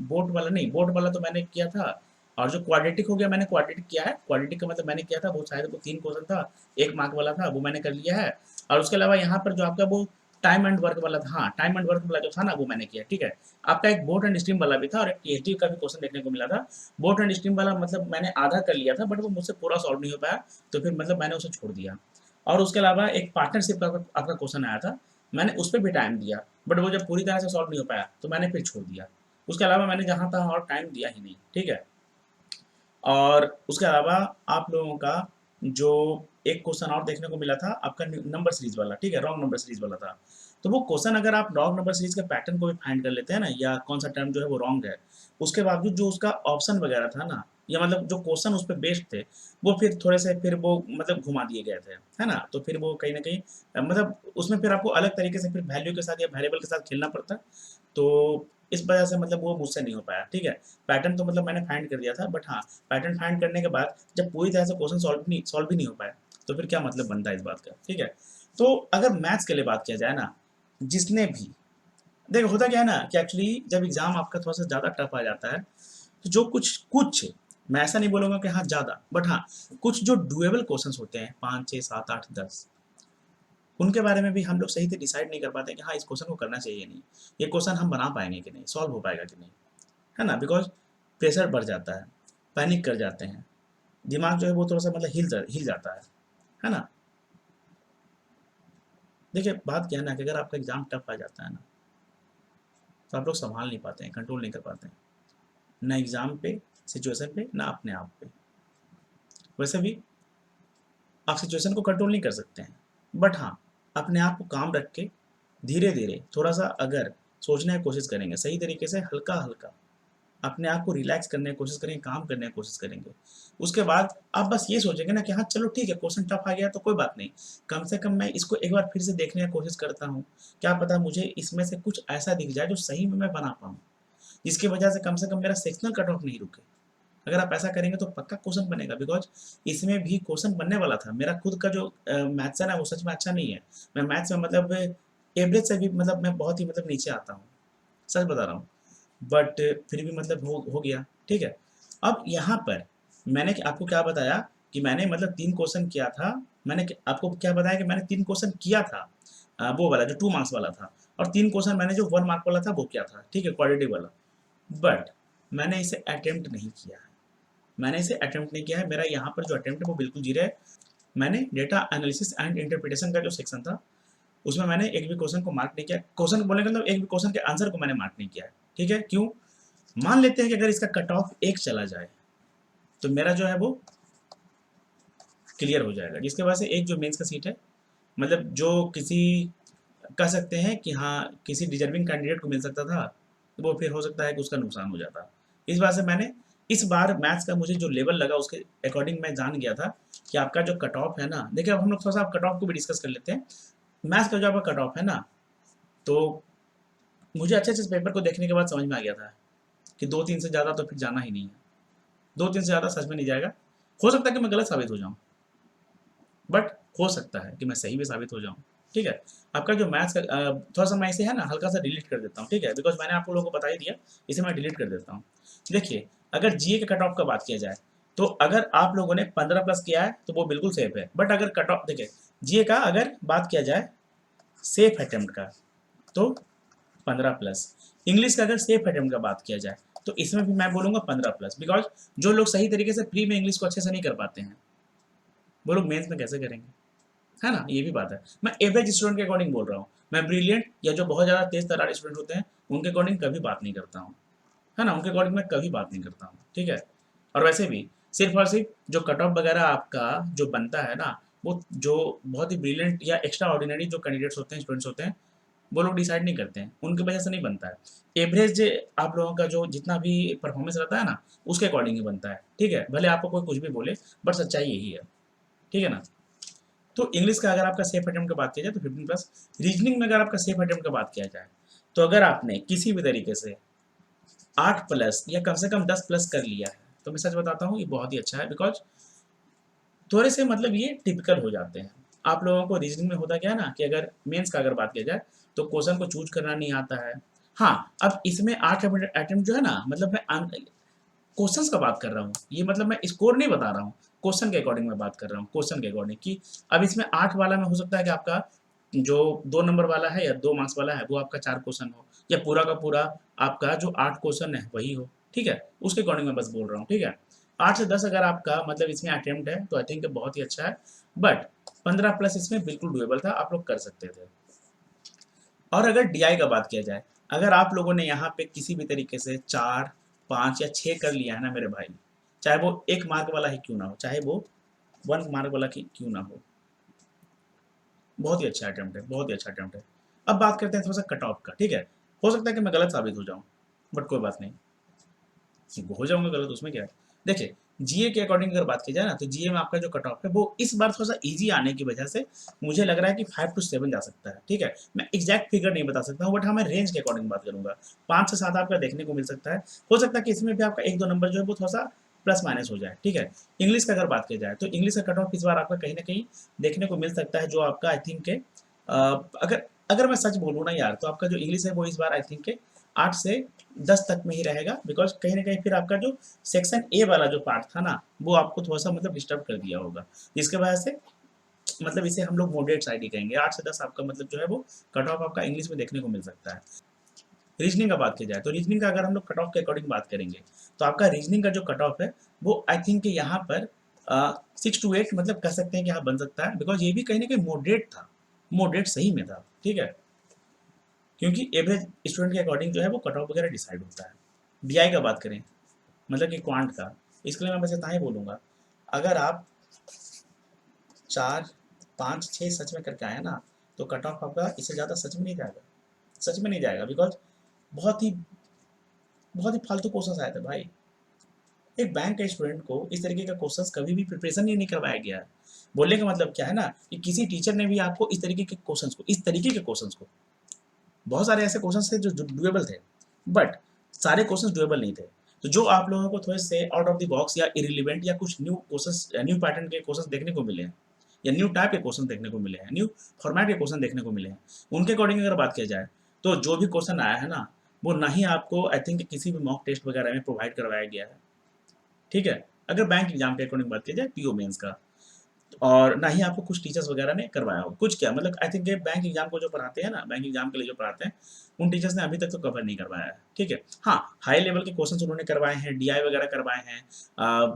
बोट वाला नहीं, बोट वाला तो मैंने किया था, और जो क्वाड्रेटिक हो गया मैंने क्वाड्रेटिक किया है, क्वाड्रेटिक का मतलब मैंने किया था, वो शायद वो 3 क्वेश्चन था, 1 मार्क वाला था, वो मैंने कर लिया है। और उसके अलावा यहाँ पर जो आपका वो टाइम एंड वर्क वाला था, हाँ टाइम एंड वर्क वाला जो था ना, वो मैंने किया। ठीक है, आपका एक बोट एंड स्ट्रीम वाला भी था, और एक पीएचडी का भी क्वेश्चन देखने को मिला था। बोट एंड स्ट्रीम वाला मतलब मैंने आधा कर लिया था, बट वो मुझसे पूरा सॉल्व नहीं हो पाया, तो फिर मतलब मैंने उसे छोड़ दिया। और उसके अलावा एक पार्टनरशिप का आपका क्वेश्चन आया था, मैंने उस पर भी टाइम दिया, बट वो जब पूरी तरह से सॉल्व नहीं हो पाया तो मैंने फिर छोड़ दिया। उसके अलावा मैंने जहाँ तहाँ और टाइम दिया ही नहीं। ठीक है, और उसके अलावा आप लोगों का जो एक क्वेश्चन और देखने को मिला था आपका नंबर सीरीज वाला, ठीक है, रॉन्ग नंबर सीरीज वाला था। तो वो क्वेश्चन अगर आप रॉन्ग नंबर सीरीज के पैटर्न को भी फाइंड कर लेते हैं ना, या कौन सा टर्म जो है वो रॉन्ग है, उसके बावजूद जो उसका ऑप्शन वगैरह था ना, या मतलब जो क्वेश्चन उस पर बेस्ड थे, वो फिर थोड़े से फिर वो मतलब घुमा दिए गए थे, है ना, तो फिर वो कहीं ना कहीं मतलब उसमें फिर आपको अलग तरीके से फिर वैल्यू के साथ या वेरिएबल के साथ खेलना पड़ता। तो इस वजह से मतलब वो मुझसे नहीं हो पाया। ठीक है, पैटर्न तो मतलब मैंने फाइंड कर दिया था, बट हाँ, पैटर्न फाइंड करने के बाद जब पूरी तरह से क्वेश्चन सॉल्व भी नहीं हो पाया, तो फिर क्या मतलब बनता है इस बात का। ठीक है, तो अगर मैथ्स के लिए बात किया जाए ना, जिसने भी देखो, होता क्या है ना कि एक्चुअली जब एग्जाम आपका थोड़ा सा ज़्यादा टफ आ जाता है, तो जो कुछ कुछ मैं ऐसा नहीं बोलूँगा कि हाँ ज़्यादा, बट हाँ कुछ जो डुएबल क्वेश्चंस होते हैं 5 6 7 8 10, उनके बारे में भी हम लोग सही से डिसाइड नहीं कर पाते कि हाँ इस क्वेश्चन को करना चाहिए नहीं, ये क्वेश्चन हम बना पाएंगे कि नहीं, सॉल्व हो पाएगा कि नहीं, है ना, बिकॉज प्रेशर बढ़ जाता है, पैनिक कर जाते हैं, दिमाग जो है वो थोड़ा सा मतलब हिल जाता है ना। देखिए बात क्या है ना कि अगर आपका एग्जाम टफ आ जाता है ना, तो आप लोग संभाल नहीं पाते हैं, कंट्रोल नहीं कर पाते हैं, ना एग्जाम पे, सिचुएशन पे, ना अपने आप पे। वैसे भी आप सिचुएशन को कंट्रोल नहीं कर सकते हैं, बट हाँ अपने आप को काम रख के धीरे धीरे थोड़ा सा अगर सोचने की कोशिश करेंगे सही तरीके से, हल्का हल्का अपने आप को रिलैक्स करने की कोशिश करेंगे, काम करने की कोशिश करेंगे, उसके बाद आप बस ये सोचेंगे ना कि हाँ चलो ठीक है, क्वेश्चन टफ आ गया तो कोई बात नहीं, कम से कम मैं इसको एक बार फिर से देखने की कोशिश करता हूँ, क्या पता मुझे इसमें से कुछ ऐसा दिख जाए जो सही में मैं बना पाऊँ, जिसकी वजह से कम मेरा सेक्शनल कट ऑफ नहीं रुके। अगर आप ऐसा करेंगे तो पक्का क्वेश्चन बनेगा, बिकॉज इसमें भी क्वेश्चन बनने वाला था। मेरा खुद का जो मैथ्स है ना, वो सच में अच्छा नहीं है। मैं मैथ्स में मतलब एवरेज से भी मतलब मैं बहुत ही मतलब नीचे आता हूँ, सच बता रहा हूँ, बट फिर भी मतलब हो गया। ठीक है, अब यहाँ पर मैंने आपको क्या बताया कि मैंने मतलब 3 क्वेश्चन किया था, मैंने आपको क्या बताया कि मैंने 3 क्वेश्चन किया था, वो वाला जो 2 मार्क्स वाला था, और 3 क्वेश्चन मैंने जो 1 मार्क वाला था वो किया था। ठीक है, क्वाड्रेटिक वाला, बट मैंने इसे अटेम्प्ट नहीं किया है, मैंने इसे अटेम्प्ट नहीं किया है, मेरा यहाँ पर जो अटेम्प्ट है वो बिल्कुल जीरो है। मैंने डेटा एनालिसिस एंड इंटरप्रिटेशन का जो सेक्शन था, उसमें मैंने एक भी क्वेश्चन को मार्क नहीं किया, क्वेश्चन बोलने का मतलब एक भी क्वेश्चन के आंसर को मैंने मार्क नहीं किया है। ठीक है, क्यों? मान लेते हैं कि अगर इसका कट ऑफ 1 चला जाए तो मेरा जो है वो क्लियर हो जाएगा, जिसके वजह से एक जो मेंस का सीट है, मतलब जो किसी कह सकते हैं कि हाँ किसी डिजर्विंग कैंडिडेट को मिल सकता था, तो वो फिर हो सकता है कि उसका नुकसान हो जाता। इस बात से मैंने इस बार मैथ्स का मुझे जो लेवल लगा उसके अकॉर्डिंग मैं जान गया था कि आपका जो कट ऑफ है ना, देखिए अब हम लोग थोड़ा सा कट ऑफ को भी डिस्कस कर लेते हैं। मैथ्स का जो आपका कट ऑफ है ना, तो मुझे अच्छे से पेपर को देखने के बाद समझ में आ गया था कि 2-3 से ज़्यादा तो फिर जाना ही नहीं है, 2-3 से ज़्यादा सच में नहीं जाएगा। हो सकता है कि मैं गलत साबित हो जाऊँ, बट हो सकता है कि मैं सही भी साबित हो जाऊँ। ठीक है, आपका जो मैथ्स का थोड़ा सा मैं इसे है ना हल्का सा डिलीट कर देता हूँ। ठीक है, बिकॉज मैंने आप लोगों को बता ही दिया, इसे मैं डिलीट कर देता हूँ। देखिए अगर जीए के कट ऑफ का बात किया जाए, तो अगर आप लोगों ने 15 प्लस किया है तो वो बिल्कुल सेफ है, बट अगर कट ऑफ देखिए जीए का अगर बात किया जाए सेफ अटेम्प्ट का, तो 15 प्लस, इंग्लिश का अगर सेफ अटेम्प्ट का बात किया जाए तो इसमें भी मैं बोलूँगा 15 प्लस, बिकॉज जो लोग सही तरीके से प्री में इंग्लिश को अच्छे से नहीं कर पाते हैं, वो लोग मेंस में कैसे करेंगे, है ना, ये भी बात है। मैं एवरेज स्टूडेंट के अकॉर्डिंग बोल रहा हूँ, मैं ब्रिलियंट या जो बहुत ज़्यादा तेज तर्रार स्टूडेंट होते हैं उनके अकॉर्डिंग कभी बात नहीं करता हूँ, है ना, उनके अकॉर्डिंग मैं कभी बात नहीं करता हूँ। ठीक है, और वैसे भी सिर्फ और सिर्फ जो कट ऑफ वगैरह आपका जो बनता है ना, वो जो बहुत ही ब्रिलियंट या एक्स्ट्रा ऑर्डिनरी जो कैंडिडेट्स होते हैं, स्टूडेंट्स होते हैं, वो लोग डिसाइड नहीं करते हैं, उनकी वजह से नहीं बनता है। एवरेज आप लोगों का जो जितना भी परफॉर्मेंस रहता है ना, उसके अकॉर्डिंग ही बनता है, ठीक है, भले आपको कोई कुछ भी बोले, बट सच्चाई यही है, ठीक है ना। तो इंग्लिश का अगर आपका सेफ अटेम्प्ट की बात किया जाए तो 15+। रीजनिंग में अगर आपका सेफ अटेम्प्ट की बात किया जाए, तो अगर आपने किसी भी तरीके से 8+ या कम से कम 10+ कर लिया है, तो मैं सच बताता हूँ ये बहुत ही अच्छा है, बिकॉज थोड़े से मतलब ये टिपिकल हो जाते हैं। आप लोगों को रीजनिंग में होता क्या है ना, कि अगर मेंस का अगर बात किया जाए, तो क्वेश्चन को चूज करना नहीं आता है। हाँ, अब इसमें 8 अटेम्प्ट जो है ना, मतलब मैं क्वेश्चंस का बात कर रहा हूँ, ये मतलब मैं स्कोर नहीं बता रहा हूँ, क्वेश्चन के अकॉर्डिंग मैं बात कर रहा हूँ, क्वेश्चन के अकॉर्डिंग कि अब इसमें 8 वाला में हो सकता है कि आपका जो 2 नंबर वाला है या 2 मार्क्स वाला है वो आपका 4 क्वेश्चन हो, या पूरा का पूरा आपका जो 8 क्वेश्चन है वही हो, ठीक है, उसके अकॉर्डिंग मैं बस बोल रहा हूँ, ठीक है। 8 से 10 अगर आपका मतलब इसमें अटेम्प्ट है तो आई थिंक बहुत ही अच्छा है, बट 15+ इसमें बिल्कुल डुएबल था, आप लोग कर सकते थे। और अगर डीआई का बात किया जाए, अगर आप लोगों ने यहाँ पे किसी भी तरीके से 4, 5 या 6 कर लिया है ना मेरे भाई, चाहे वो 1 मार्क वाला ही क्यों ना हो, चाहे वो 1 मार्क वाला क्यों ना हो, बहुत ही अच्छा अटेम्प्ट है, बहुत ही अच्छा अटेम्प्ट है। अब बात करते हैं थोड़ा सा कट ऑफ का, ठीक है। हो सकता है कि मैं गलत साबित हो जाऊँ, बट कोई बात नहीं, हो जाऊंगा गलत, उसमें क्या है। देखिए, जीए के अकॉर्डिंग अगर बात की जाए ना, तो जीए में आपका जो कट ऑफ है वो इस बार थोड़ा सा इजी आने की वजह से मुझे लग रहा है कि 5 to 7 जा सकता है, ठीक है। मैं एग्जैक्ट फिगर नहीं बता सकता हूँ, बट हाँ मैं रेंज के अकॉर्डिंग बात करूंगा, 5 से 7 आपका देखने को मिल सकता है। हो सकता है कि इसमें भी आपका 1-2 नंबर जो है वो थोड़ा सा प्लस माइनस हो जाए, ठीक है। इंग्लिश का अगर बात की जाए, तो इंग्लिश का कट ऑफ इस बार आपका कहीं ना कहीं देखने को मिल सकता है, जो आपका आई थिंक के अगर अगर मैं सच बोलूँ ना यार, तो आपका जो इंग्लिश है वो इस बार आई थिंक के 8 से 10 तक में ही रहेगा, बिकॉज कहीं ना कहीं फिर आपका जो सेक्शन ए वाला जो पार्ट था ना, वो आपको थोड़ा सा मतलब डिस्टर्ब कर दिया होगा, जिसके वजह से मतलब इसे हम लोग मॉडरेट साइड ही कहेंगे। 8 से 10 आपका मतलब जो है वो कट ऑफ आपका इंग्लिश में देखने को मिल सकता है। रीजनिंग का बात की जाए, तो रीजनिंग का अगर हम लोग कट ऑफ के अकॉर्डिंग बात करेंगे, तो आपका रीजनिंग का जो कट ऑफ है वो आई थिंक यहाँ पर 6 to 8 मतलब कह सकते हैं कि हाँ बन सकता है, बिकॉज ये भी कहीं ना कहीं मॉडरेट था, मॉडरेट सही में था, ठीक है। क्योंकि एवरेज स्टूडेंट के अकॉर्डिंग जो है वो कट ऑफ वगैरह डिसाइड होता है। डीआई का बात करें, मतलब कि क्वांट का, इसके लिए मैं बस इतना ही बोलूँगा, अगर आप 4, 5, 6 सच में करके आए ना, तो कट ऑफ आपका इससे ज़्यादा सच में नहीं जाएगा, सच में नहीं जाएगा, बिकॉज बहुत ही बहुत ही फालतू क्वेश्चन आए थे भाई। एक बैंक के स्टूडेंट को इस तरीके का क्वेश्चंस कभी भी प्रिपरेशन ही नहीं करवाया गया है। बोलने का मतलब क्या है ना, कि किसी टीचर ने भी आपको इस तरीके के क्वेश्चंस को, इस तरीके के क्वेश्चंस को, बहुत सारे ऐसे क्वेश्चंस थे जो डुएबल थे, बट सारे क्वेश्चंस डुएबल नहीं थे। तो जो आप लोगों को थोड़े से आउट ऑफ द बॉक्स या इरिलीवेंट या कुछ न्यू क्वेश्चंस, न्यू पैटर्न के क्वेश्चंस देखने को मिले हैं, या न्यू टाइप के क्वेश्चन देखने को मिले हैं, न्यू फॉर्मेट के क्वेश्चन देखने को मिले हैं, उनके अकॉर्डिंग अगर बात किया जाए, तो जो भी क्वेश्चन आया है ना, वो ना ही आपको आई थिंक किसी भी मॉक टेस्ट वगैरह में प्रोवाइड करवाया गया है, ठीक है। अगर बैंक एग्जाम के अकॉर्डिंग बात की जाए, पीओ मेंस का, और ना ही आपको कुछ टीचर्स वगैरह ने करवाया हो कुछ, क्या मतलब आई थिंक बैंक एग्जाम को जो पढ़ाते हैं ना, बैंक एग्जाम के लिए जो पढ़ाते हैं, उन टीचर्स ने अभी तक तो कवर नहीं करवाया है, ठीक है। हाँ, हाई लेवल के क्वेश्चन उन्होंने करवाए हैं, डीआई वगैरह करवाए हैं,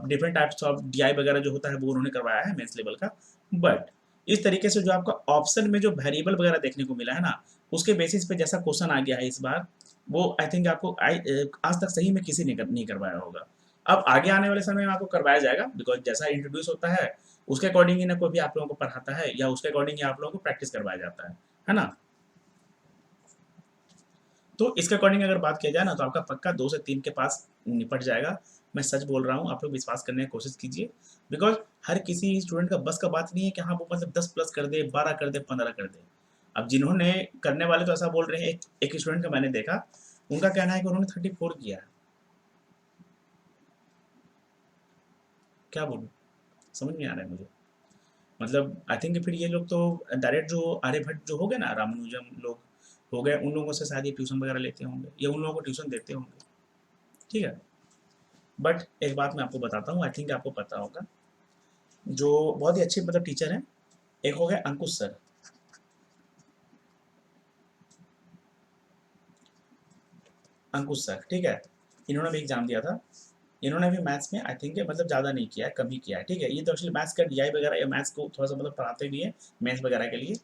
डिफरेंट टाइप्स ऑफ डीआई वगैरह जो होता है वो उन्होंने करवाया है मेंस लेवल का, बट इस तरीके से जो आपका ऑप्शन में जो वेरिएबल वगैरह देखने को मिला है ना, उसके बेसिस पे जैसा क्वेश्चन आ गया है इस बार, वो आई थिंक आपको आज तक सही में किसी ने नहीं करवाया होगा। अब आगे आने वाले समय में आपको करवाया जाएगा, बिकॉज जैसा इंट्रोड्यूस होता है उसके अकॉर्डिंग ही ना कोई भी आप लोगों को पढ़ाता है, या उसके अकॉर्डिंग ही आप लोगों को प्रैक्टिस करवाया जाता है ना। तो इसके अकॉर्डिंग अगर बात किया जाए ना, तो आपका पक्का 2 से 3 के पास निपट जाएगा। मैं सच बोल रहा हूँ, आप लोग विश्वास करने की कोशिश कीजिए, बिकॉज हर किसी स्टूडेंट का बस का बात नहीं है कि हाँ वो मतलब 10+ कर दे, 12 कर दे, 15 कर दे। अब जिन्होंने करने वाले तो ऐसा बोल रहे हैं, एक स्टूडेंट का मैंने देखा, उनका कहना है कि उन्होंने 34 किया है। क्या बोलूँ, समझ नहीं आ रहा है मुझे। मतलब आई थिंक फिर ये लोग तो डायरेक्ट जो आर्यभट्ट जो हो गए ना, रामानुजम लोग हो गए, उन लोगों से शायद ये ट्यूशन वगैरह लेते होंगे, या उन लोगों को ट्यूशन देते होंगे, ठीक है। बट एक बात मैं आपको बताता हूँ, आई थिंक आपको पता होगा, जो बहुत ही अच्छे मतलब टीचर हैं, एक हो गए अंकुश सर। अंकुश सर, ठीक है, इन्होंने भी एग्जाम दिया था, इन्होंने भी मैथ्स में आई थिंक मतलब ज़्यादा नहीं किया है, कम ही किया है, ठीक है। ये तो एक्चुअली मैथ्स का डीआई वगैरह या मैथ्स को थोड़ा सा मतलब पढ़ाते भी है मेंस वगैरह के लिए,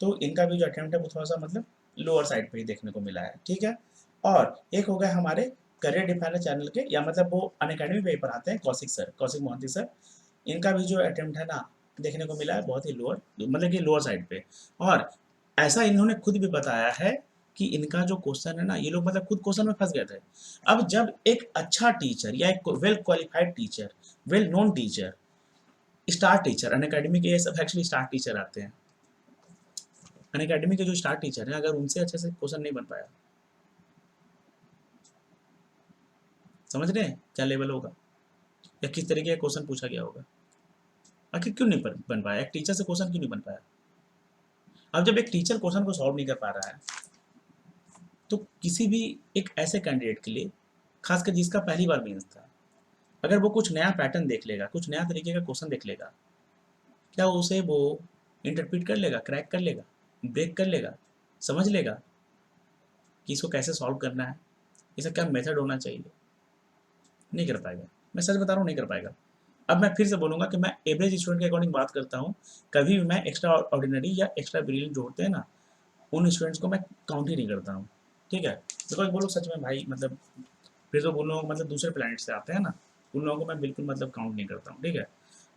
तो इनका भी जो अटेम्प्ट है वो थोड़ा सा मतलब लोअर साइड पे ही देखने को मिला है, ठीक है। और एक हो गए हमारे करियर डिफाइनर चैनल के, या मतलब वो अनअकैडमी पे ही पढ़ाते हैं, कौशिक सर, कौशिक मोहंती सर। इनका भी जो अटेम्प्ट है ना, देखने को मिला है बहुत ही लोअर, मतलब कि लोअर साइड पे। और ऐसा इन्होंने खुद भी बताया है कि इनका जो क्वेश्चन है ना, ये लोग मतलब खुद क्वेश्चन में फंस गए थे। अब जब एक अच्छा टीचर या एक well qualified teacher, well known teacher, star teacher, Unacademy के ये सब एक्चुअली स्टार टीचर आते हैं, अनअकैडमी के जो स्टार टीचर हैं, अगर उनसे अच्छे से क्वेश्चन नहीं बन पाया, समझ रहे हैं क्या लेवल होगा, या किस तरीके का क्वेश्चन पूछा गया होगा। आखिर क्यों नहीं बन पाया, एक टीचर से क्वेश्चन क्यों नहीं बन पाया। अब जब एक टीचर क्वेश्चन को सॉल्व नहीं कर पा रहा है, तो किसी भी एक ऐसे कैंडिडेट के लिए, खासकर जिसका पहली बार मेंस था, अगर वो कुछ नया पैटर्न देख लेगा, कुछ नया तरीके का क्वेश्चन देख लेगा, क्या उसे वो इंटरप्रेट कर लेगा, क्रैक कर लेगा, ब्रेक कर लेगा, समझ लेगा कि इसको कैसे सॉल्व करना है, इसका क्या मेथड होना चाहिए। नहीं कर पाएगा, मैं सच बता रहा हूँ, नहीं कर पाएगा। अब मैं फिर से बोलूँगा कि मैं एवरेज स्टूडेंट के अकॉर्डिंग बात करता हूँ, कभी भी मैं एक्स्ट्रा ऑर्डिनरी या एक्स्ट्रा ब्रिलियंट जो होते हैं ना, उन स्टूडेंट्स को मैं काउंट ही नहीं करता हूँ, ठीक है। बिकॉज वो लोग सच में भाई मतलब, फिर तो वो लोग मतलब दूसरे प्लैनेट से आते हैं ना, उन लोगों को मैं बिल्कुल मतलब काउंट नहीं करता हूँ, ठीक है।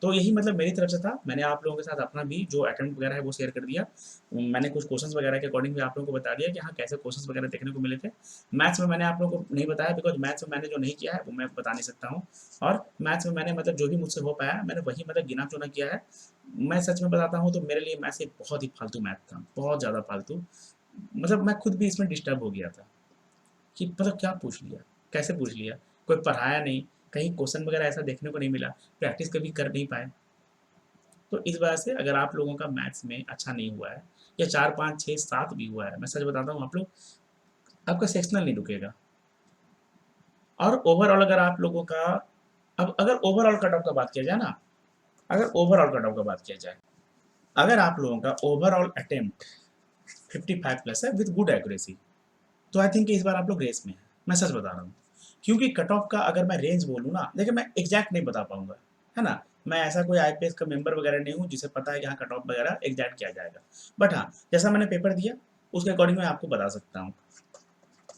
तो यही मतलब मेरी तरफ से था, मैंने आप लोगों के साथ अपना भी जो अटेम्प्ट वगैरह है वो शेयर कर दिया। मैंने कुछ क्वेश्चंस वगैरह के अकॉर्डिंग भी आप लोगों को बता दिया कि हाँ कैसे क्वेश्चंस वगैरह देखने को मिले थे। मैथ्स में मैंने आप लोगों को नहीं बताया, बिकॉज मैथ्स में मैंने जो नहीं किया है वो मैं बता नहीं सकता हूँ। और मैथ्स में मैंने मतलब जो भी मुझसे हो पाया मैंने वही मतलब गिना चुना किया है। मैं सच में बताता हूँ तो मेरे लिए मैथ्स एक बहुत ही फालतू मैथ था, बहुत ज़्यादा फालतू। मतलब मैं खुद भी इसमें डिस्टर्ब हो गया था कि मतलब क्या पूछ लिया, कैसे पूछ लिया, कोई पढ़ाया नहीं, कहीं क्वेश्चन वगैरह ऐसा देखने को नहीं मिला, प्रैक्टिस कभी कर नहीं पाए। तो इस वजह से अगर आप लोगों का मैथ्स में अच्छा नहीं हुआ है, या 4, 5, 6, 7 भी हुआ है, मैं सच बताता हूँ आप लोग, आपका सेक्शनल नहीं रुकेगा। और ओवरऑल अगर आप लोगों का, अब अगर ओवरऑल कट ऑफ का बात किया जाए ना, अगर ओवरऑल कट ऑफ का बात किया जाए, अगर आप लोगों का ओवरऑल अटेम्प्ट 55 प्लस है विद गुड एक्यूरेसी, तो आई थिंक इस बार आप लोग रेस में हैं, मैं सच बता रहा हूँ। क्योंकि कट ऑफ का अगर मैं रेंज बोलूँ ना, देखिए मैं एग्जैक्ट नहीं बता पाऊंगा, है ना। मैं ऐसा कोई आईपीएस का मेंबर वगैरह नहीं हूँ जिसे पता है कि हाँ कट ऑफ वगैरह एग्जैक्ट किया जाएगा। बट हाँ, जैसा मैंने पेपर दिया उसके अकॉर्डिंग मैं आपको बता सकता हूँ,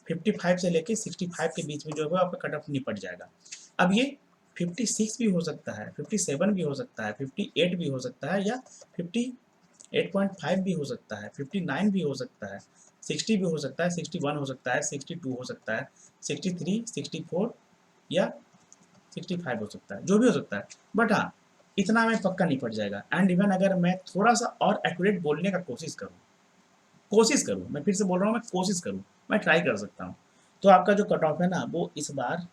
55 से लेके 65 के बीच में जो है आपका कट ऑफ निपट जाएगा। अब ये 56 भी हो सकता है, 57 भी हो सकता है, 58 भी हो सकता है, या 58.5 भी हो सकता है, 59 भी हो सकता है, 60 भी हो सकता है, 61 हो सकता है, 62 हो सकता है, 63, 64 या 65 हो सकता है, जो भी हो सकता है। बट हाँ, इतना में पक्का निपट जाएगा। एंड इवन अगर मैं थोड़ा सा और एक्यूरेट बोलने का कोशिश करूँ, मैं फिर से बोल रहा हूँ, मैं कोशिश करूँ, मैं ट्राई कर सकता हूँ, तो आपका जो कट ऑफ है ना वो इस बार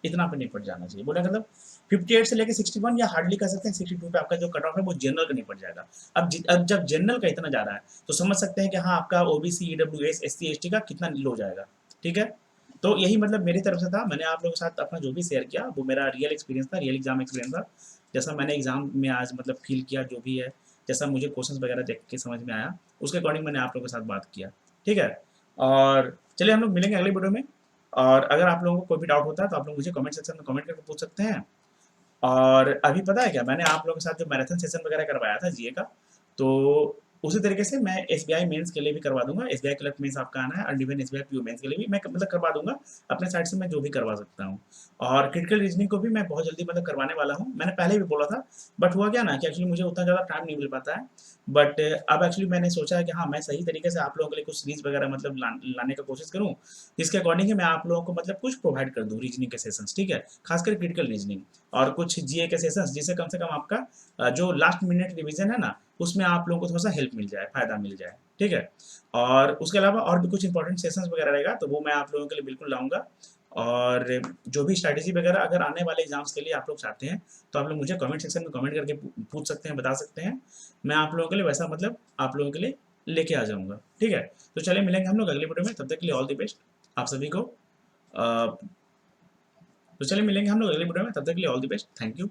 इतना पे निपट जाना चाहिए। बोला मतलब 58 से लेके 61, या हार्डली कह सकते हैं 62 पे आपका जो कट ऑफ है वो जनरल का निपट जाएगा। अब जब जनरल का इतना जा रहा है तो समझ सकते हैं कि हाँ आपका ओबीसी, ईडब्ल्यूएस, एससी, एसटी का कितना लो जाएगा, ठीक है। तो यही मतलब मेरी तरफ से था, मैंने आप लोगों के साथ अपना जो भी शेयर किया वो मेरा रियल एक्सपीरियंस था, रियल एग्जाम एक्सपीरियंस था, जैसा मैंने एग्जाम में आज मतलब फील किया जो भी है, जैसा मुझे क्वेश्चन वगैरह देख के समझ में आया, उसके अकॉर्डिंग मैंने आप लोगों के साथ बात किया, ठीक है। और चलिए हम लोग मिलेंगे अगले वीडियो में। और अगर आप लोगों को कोई भी डाउट होता है तो आप लोग मुझे कमेंट सेक्शन में कमेंट करके पूछ सकते हैं। और अभी पता है क्या, मैंने आप लोगों के साथ जो मैराथन सेशन वगैरह करवाया था जीए का, तो उसी तरीके से मैं एसबीआई मेंस के लिए भी करवा दूंगा। एसबीआई क्लर्क मेंस आपका आना है, और इवन एसबीआई पीओ मेंस के लिए भी मैं मतलब करवा दूंगा। अपने साइड से मैं जो भी करवा सकता हूँ। और क्रिटिकल रीजनिंग को भी मैं बहुत जल्दी मतलब करवाने वाला हूँ, मैंने पहले भी बोला था। बट हुआ क्या ना कि एक्चुअली मुझे उतना ज़्यादा टाइम नहीं मिल पाता है। बट अब एक्चुअली मैंने सोचा है कि हाँ मैं सही तरीके से आप लोगों के लिए कुछ सीरीज वगैरह मतलब लाने का कोशिश करूँ, जिसके अकॉर्डिंग ही मैं आप लोगों को मतलब कुछ प्रोवाइड कर दूँ रीजनिंग के सेशंस, ठीक है, खासकर क्रिटिकल रीजनिंग। और कुछ जीए के सेशंस जिससे कम से कम आपका जो लास्ट मिनट रिवीजन है ना, उसमें आप लोगों को थोड़ा सा हेल्प मिल जाए, फायदा मिल जाए, ठीक है। और उसके अलावा और भी कुछ इंपॉर्टेंट सेशंस वगैरह रहेगा तो वो मैं आप लोगों के लिए बिल्कुल लाऊंगा। और जो भी स्ट्रैटेजी वगैरह अगर आने वाले एग्जाम्स के लिए आप लोग चाहते हैं तो आप लोग मुझे कमेंट सेक्शन में कमेंट करके पूछ सकते हैं, बता सकते हैं। मैं आप लोगों के लिए वैसा मतलब आप लोगों के लिए लेके आ जाऊंगा, ठीक है। तो चलिए मिलेंगे हम लोग अगले वीडियो में, तब तक के लिए ऑल द बेस्ट आप सभी को। तो चलिए मिलेंगे हम लोग अगले वीडियो में, तब तक के लिए all the best, thank you.